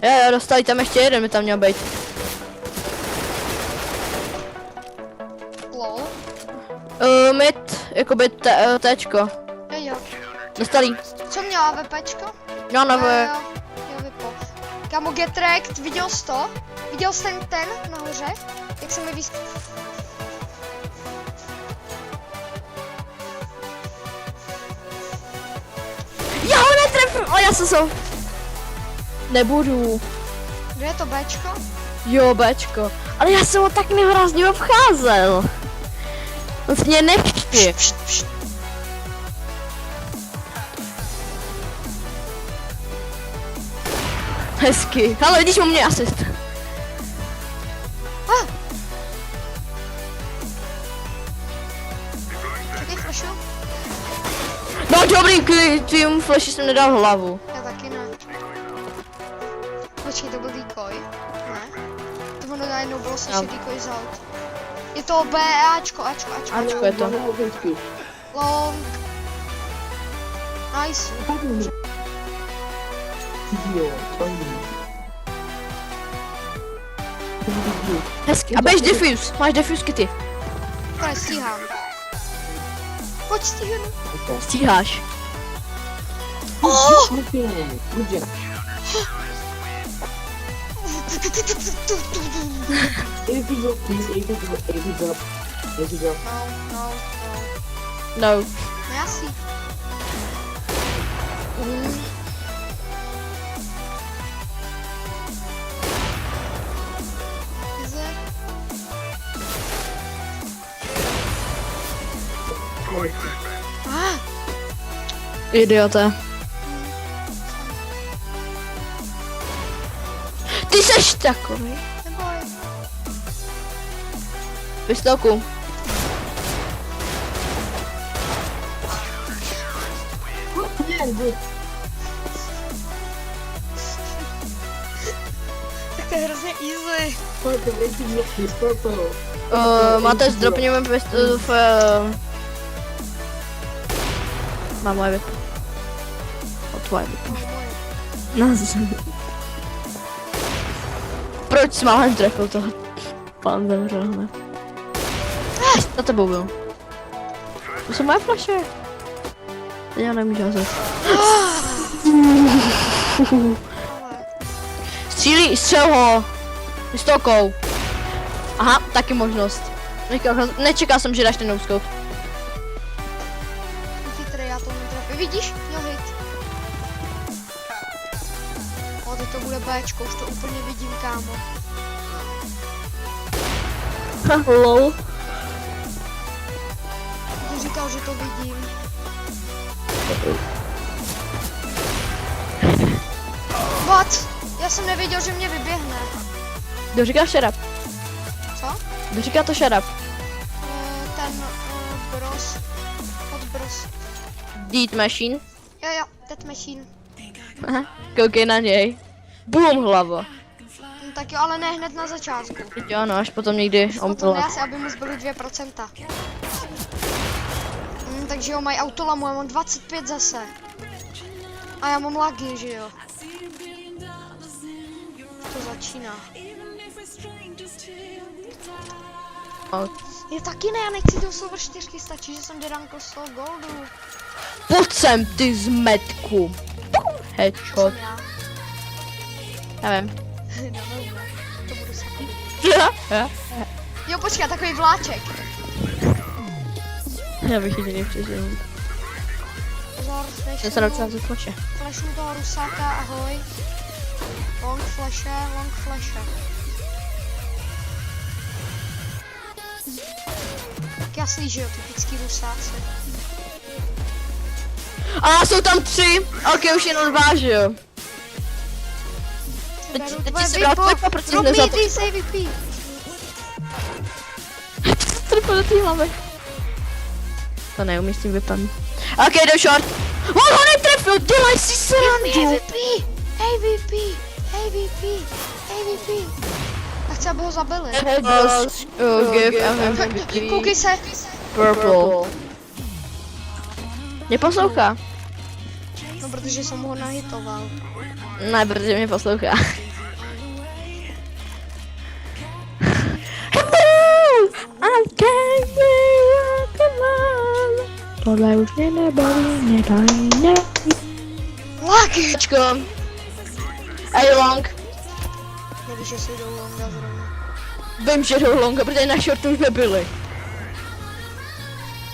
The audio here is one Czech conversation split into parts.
Jo, dostali tam ještě jeden, by tam měl být. Lol. Mid, jakoby téčko. Jo. Dostali. Co měla VPčko? No, nebo Jo, vypo. Kámo, get wrecked, viděl jsi to? Viděl jsi ten nahoře? Jak se mi Já ho netrefím, ale já jsem nebudu. Kde je to Bčko? Jo, Bčko. Ale já jsem ho tak nehrozně obcházel. On se mě nechci. Hezky. Ale vidíš, u mě asist. Čekej, flashu. No dobrý, tvým flashi jsem nedal hlavu. Já taky ne. Počkej, to byl decoy? Ne. To ono najednou bylo slyšet decoy z aut. Je to B, Ačko. Ačko je to. Long. Nice. Hezky. A běž defuse. Máš defuse kity. To nestíhám. Pojď stíhám. Stíháš. No. No. Jasný. Idiote. Ty seš takový. Neboj. Pistolku. Tak to je hrozně easy. Máte zdropněme pistol v... Má moje vypo. O tvoje vypo. Proč jsi málem trefil toho? Pán zemřel, ne? Za tebou byl. To jsou moje flaše. Já nemůžu hazet. Střel ho. Pistolkou. Aha, taky možnost. Nečekal jsem, že dáš ten no-scope. Chytrý, já to netrefím. Vidíš? Měl hit. O, teď to bude Bčko, už to úplně vidím, kámo. Lol. Ty říkal, že to vidím. What? Já jsem nevěděl, že mě vyběhne. Kdo říká shut up? Co? Kdo říká to shut up? Ten bros. Od bros. Dead machine. Jo, Death Machine. Aha, koukej na něj. Boom, hlava. Tak jo, ale ne hned na začátku. Jo, no, až potom někdy Potom ompilat. asi, aby mu zbyly 2%. Takže jo, mají autolamu, já mám 25 zase. A já mám lagy, že jo. To začíná. Je taky ne, já nechci do Silver 4, stačí, že jsem derankl z toho goldu. Pojď sem, ty zmetku. Headshot. Já vím. To budu sakovat. Jo, počkej, takový vláček. Já bych jediný přežil. Pozor, Já se naučila za flaše. flashnu toho rusáka, ahoj. Long flashe. Tak jasný, že jo, typický rusáci. A jsou tam 3. Ok, už jenom 2, že jo. Teď si bral klipa, proč jsi nezatočil. Drop me this AVP. Trpěl do té hlavy. To neumí s tím vypadnout. Ok, jdou short. On ho netrefil, dělaj si srandu. AVP. Já chci, aby ho zabili. Give Koukej se. Purple. Neposlouchá. No, protože jsem ho nahitoval. Ne, protože mě poslouchá. Tohle už mě nebaví, nebaví, ne. Lucky! Tečko. Ej, long. Nevíš, že si jdou longa zrovna. Vím, že jdou longa, protože na shortu už nebyli.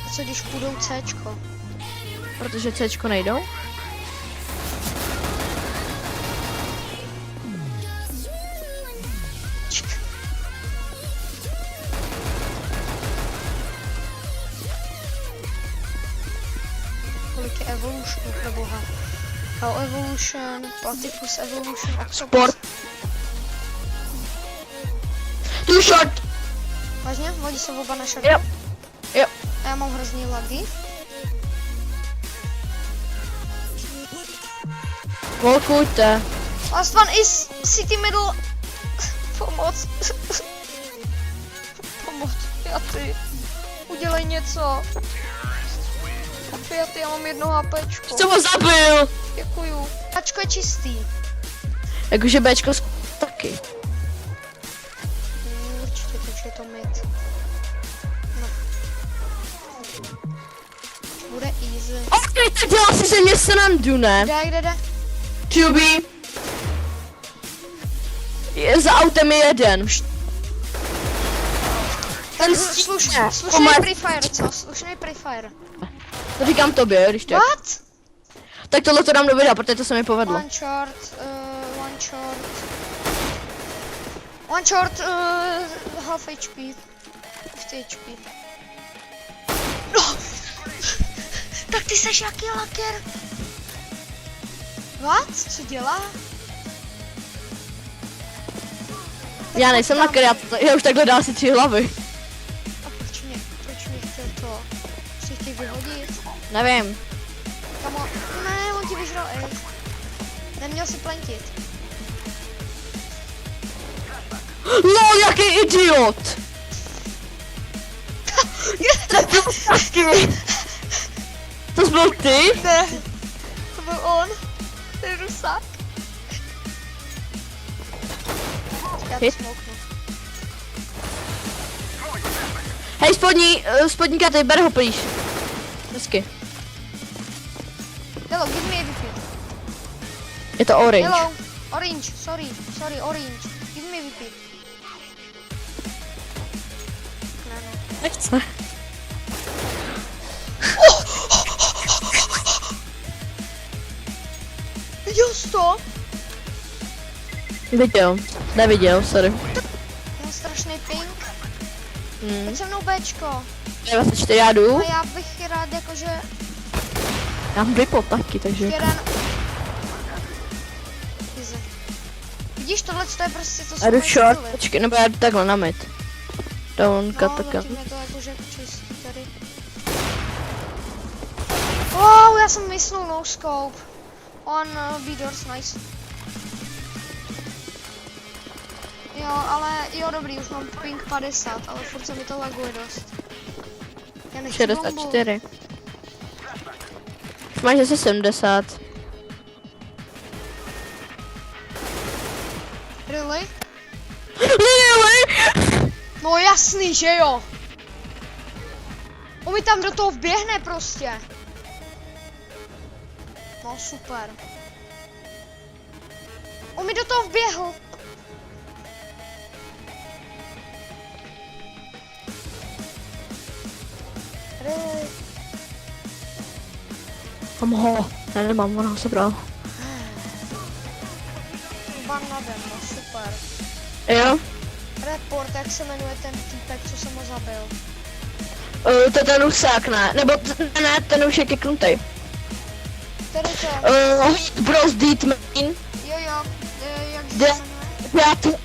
A co když půjdou Cčko? Protože Cčko nejdou? Čk. Kolik je Evolution, preboha? Hell Evolution, Platypus Evolution, Octopus. Sport. Too short. Vážně? Vodí se oba na short. Jo. Jo. A já mám hrozný lagy. Volkujte. Last one is City Middle. Pomoc. Pomoc, Fiaty. Udělej něco. Fiaty, já mám 1 HPčko. Jsi ho zabil. Děkuju. Ačko je čistý. Jakože Bčko taky. Určitě, takže je to mid. No. Bude easy. Ok, tak dělá si ze mě srandu, ne? Kde? Tubi. Je za autem je jeden. Ten Slušný prefire, co? Slušný prefire. To říkám tobě, když tak. What? Tak tohle to dám do videa, protože to se mi povedlo. One short, half HP. 50 HP. No! Tak ty seš jaký laker? What? Co dělá? Já nejsem na já už takhle dá si 3 hlavy. A proč mě chtěl to? Chci tě vyhodit? Nevím. Kamo, ne, on ti vyžral ace. Neměl si plantit. LOL, jaký idiot! To jsi byl ty? Ne, to byl on. Ten rusák. Já to Hit. smouknu. Hej, spodní karty, ber ho plíš. Hezky. Hello, give me AVP. Je to orange. Hello, orange, sorry, orange. Give me AVP. Ne. Nechce. Viděl jsi to? Viděl. Neviděl, sorry. Mám strašný ping. Hmm. Pojď se mnou Bčko. 24 já jdu. A já bych rád jakože Já mám vypol taky, takže. jeden. Easy. Vidíš, tohle to je prostě to, co Já jdu mají short, styly. počkej, nebo já jdu takhle na mid. Down, No, kataka. zatím je to jakože čistý tady. Wow, já jsem myslel no scope. On B-doors, nice. Jo, ale jo dobrý, už mám ping 50, ale furt se mi to laguje dost. Já nechci bombu. 64. Už máš asi 70. Really? Really? No jasný, že jo. On mi tam do toho vběhne prostě. No super. On mi do toho vběhl. Really? Mám ho. Já nemám, ona ho sebral. Ban na den, no super. Jo? Report, jak se jmenuje ten týpek, co jsem ho zabil. To je ten Rusák, ne? Nebo ne, ten už je kiknutý. Který to? Bros Deedman. Jo, jak se Jde- jmenuje? Já tu